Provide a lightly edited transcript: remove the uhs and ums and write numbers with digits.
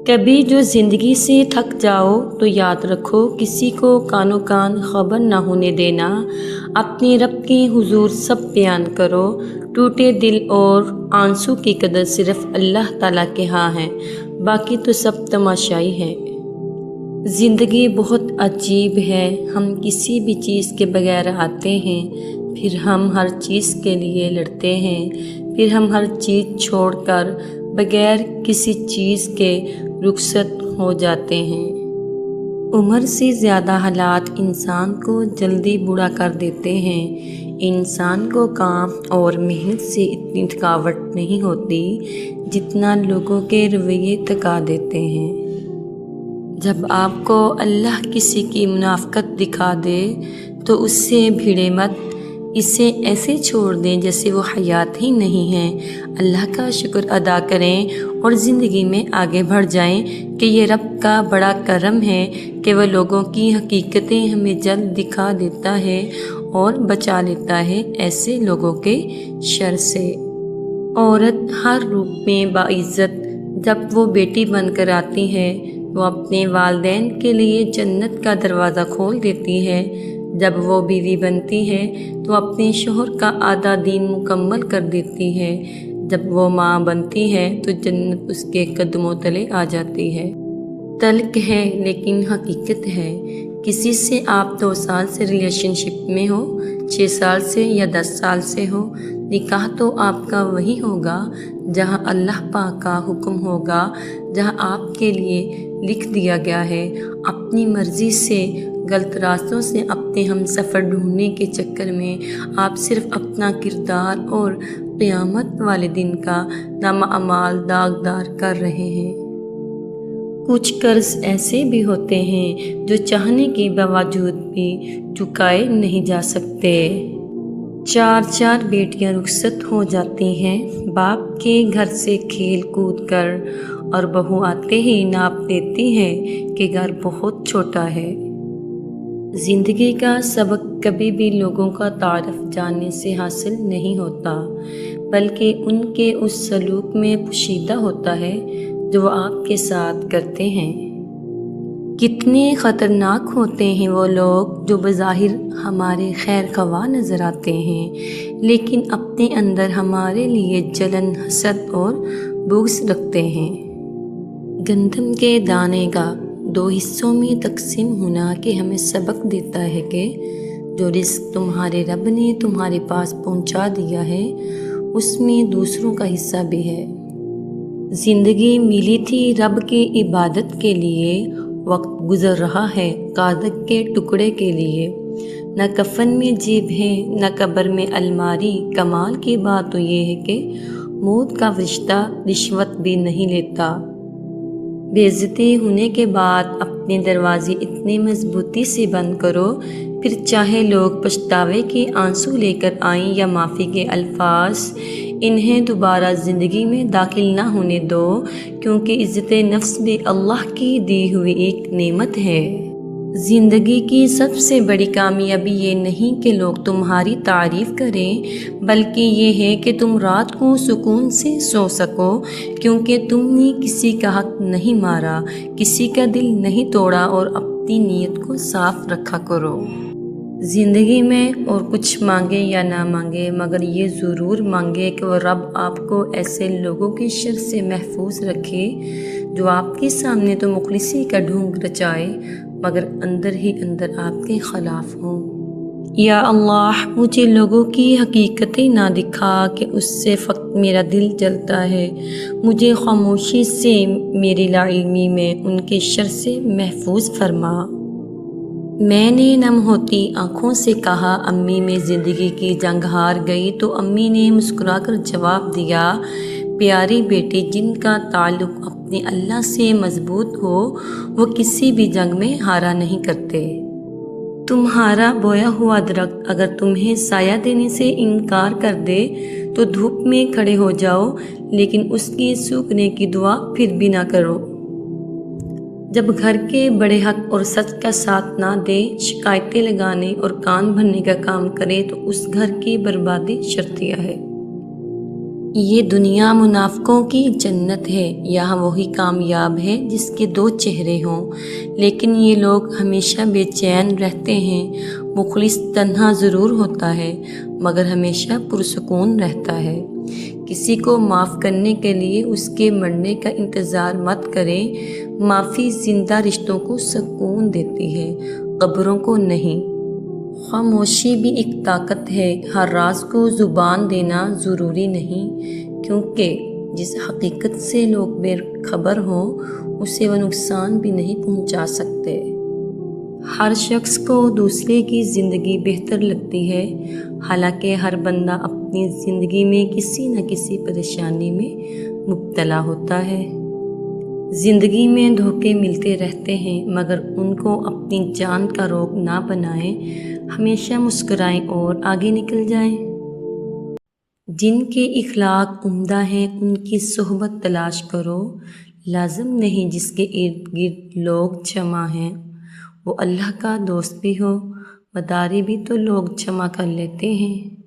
کبھی جو زندگی سے تھک جاؤ تو یاد رکھو کسی کو کانوں کان خبر نہ ہونے دینا، اپنے رب کے حضور سب بیان کرو، ٹوٹے دل اور آنسو کی قدر صرف اللہ تعالیٰ کے ہاں ہے، باقی تو سب تماشائی ہے۔ زندگی بہت عجیب ہے، ہم کسی بھی چیز کے بغیر آتے ہیں، پھر ہم ہر چیز کے لیے لڑتے ہیں، پھر ہم ہر چیز چھوڑ کر بغیر کسی چیز کے رخصت ہو جاتے ہیں۔ عمر سے زیادہ حالات انسان کو جلدی بوڑھا کر دیتے ہیں۔ انسان کو کام اور محنت سے اتنی تھکاوٹ نہیں ہوتی جتنا لوگوں کے رویے تھکا دیتے ہیں۔ جب آپ کو اللہ کسی کی منافقت دکھا دے تو اس سے بھیڑے مت، اسے ایسے چھوڑ دیں جیسے وہ حیات ہی نہیں ہے۔ اللہ کا شکر ادا کریں اور زندگی میں آگے بڑھ جائیں کہ یہ رب کا بڑا کرم ہے کہ وہ لوگوں کی حقیقتیں ہمیں جلد دکھا دیتا ہے اور بچا لیتا ہے ایسے لوگوں کے شر سے۔ عورت ہر روپ میں باعزت جب وہ بیٹی بن کر آتی ہے، وہ اپنے والدین کے لیے جنت کا دروازہ کھول دیتی ہے۔ جب وہ بیوی بنتی ہے تو اپنے شوہر کا آدھا دین مکمل کر دیتی ہے۔ جب وہ ماں بنتی ہے تو جنت اس کے قدموں تلے آ جاتی ہے۔ تلخ ہے لیکن حقیقت ہے۔ کسی سے آپ 2 سال سے ریلیشن شپ میں ہو، 6 سال سے یا 10 سال سے ہو، نکاح تو آپ کا وہی ہوگا جہاں اللہ پاک کا حکم ہوگا، جہاں آپ کے لیے لکھ دیا گیا ہے۔ اپنی مرضی سے غلط راستوں سے اپنے ہم سفر ڈھونڈنے کے چکر میں آپ صرف اپنا کردار اور قیامت والے دن کا نامہ اعمال داغدار کر رہے ہیں۔ کچھ قرض ایسے بھی ہوتے ہیں جو چاہنے کے باوجود بھی چکائے نہیں جا سکتے۔ 4 بیٹیاں رخصت ہو جاتی ہیں باپ کے گھر سے کھیل کود کر، اور بہو آتے ہی ناپ دیتی ہے کہ گھر بہت چھوٹا ہے۔ زندگی کا سبق کبھی بھی لوگوں کا تعارف جاننے سے حاصل نہیں ہوتا، بلکہ ان کے اس سلوک میں پوشیدہ ہوتا ہے جو وہ آپ کے ساتھ کرتے ہیں۔ کتنے خطرناک ہوتے ہیں وہ لوگ جو بظاہر ہمارے خیر خواہ نظر آتے ہیں لیکن اپنے اندر ہمارے لیے جلن، حسد اور بغض رکھتے ہیں۔ گندم کے دانے کا 2 حصوں میں تقسیم ہونا کہ ہمیں سبق دیتا ہے کہ جو رزق تمہارے رب نے تمہارے پاس پہنچا دیا ہے اس میں دوسروں کا حصہ بھی ہے۔ زندگی ملی تھی رب کی عبادت کے لیے، وقت گزر رہا ہے کاغذ کے ٹکڑے کے لیے۔ نہ کفن میں جیب ہے نہ قبر میں الماری۔ کمال کی بات تو یہ ہے کہ موت کا فرشتہ رشوت بھی نہیں لیتا۔ بے عزتی ہونے کے بعد اپنے دروازے اتنے مضبوطی سے بند کرو، پھر چاہے لوگ پچھتاوے کے آنسو لے کر آئیں یا معافی کے الفاظ، انہیں دوبارہ زندگی میں داخل نہ ہونے دو، کیونکہ عزت نفس بھی اللہ کی دی ہوئی ایک نعمت ہے۔ زندگی کی سب سے بڑی کامیابی یہ نہیں کہ لوگ تمہاری تعریف کریں، بلکہ یہ ہے کہ تم رات کو سکون سے سو سکو، کیونکہ تم نے کسی کا حق نہیں مارا، کسی کا دل نہیں توڑا، اور اپنی نیت کو صاف رکھا کرو۔ زندگی میں اور کچھ مانگے یا نہ مانگے، مگر یہ ضرور مانگے کہ وہ رب آپ کو ایسے لوگوں کے شر سے محفوظ رکھے جو آپ کے سامنے تو مخلصی کا ڈھونگ رچائے مگر اندر ہی اندر آپ کے خلاف ہوں۔ یا اللہ، مجھے لوگوں کی حقیقتیں نہ دکھا کہ اس سے فقط میرا دل جلتا ہے۔ مجھے خاموشی سے میری لاعلمی میں ان کے شر سے محفوظ فرما۔ میں نے نم ہوتی آنکھوں سے کہا امی میں زندگی کی جنگ ہار گئی، تو امی نے مسکرا کر جواب دیا، پیاری بیٹی، جن کا تعلق اپنے اللہ سے مضبوط ہو وہ کسی بھی جنگ میں ہارا نہیں کرتے۔ تمہارا بویا ہوا درخت اگر تمہیں سایہ دینے سے انکار کر دے تو دھوپ میں کھڑے ہو جاؤ، لیکن اس کی سوکھنے کی دعا پھر بھی نہ کرو۔ جب گھر کے بڑے حق اور سچ کا ساتھ نہ دے، شکایتیں لگانے اور کان بھرنے کا کام کرے تو اس گھر کی بربادی شرطیہ ہے۔ یہ دنیا منافقوں کی جنت ہے، یہاں وہی کامیاب ہے جس کے دو چہرے ہوں، لیکن یہ لوگ ہمیشہ بے چین رہتے ہیں۔ مخلص تنہا ضرور ہوتا ہے مگر ہمیشہ پرسکون رہتا ہے۔ کسی کو معاف کرنے کے لیے اس کے مرنے کا انتظار مت کریں، معافی زندہ رشتوں کو سکون دیتی ہے، قبروں کو نہیں۔ خاموشی بھی ایک طاقت ہے، ہر راز کو زبان دینا ضروری نہیں، کیونکہ جس حقیقت سے لوگ بے خبر ہوں اسے وہ نقصان بھی نہیں پہنچا سکتے۔ ہر شخص کو دوسرے کی زندگی بہتر لگتی ہے، حالانکہ ہر بندہ اپنی زندگی میں کسی نہ کسی پریشانی میں مبتلا ہوتا ہے۔ زندگی میں دھوکے ملتے رہتے ہیں مگر ان کو اپنی جان کا روگ نہ بنائیں، ہمیشہ مسکرائیں اور آگے نکل جائیں۔ جن کے اخلاق عمدہ ہیں ان کی صحبت تلاش کرو، لازم نہیں جس کے ارد گرد لوگ جمع ہیں وہ اللہ کا دوست بھی ہو، غداری بھی تو لوگ جمع کر لیتے ہیں۔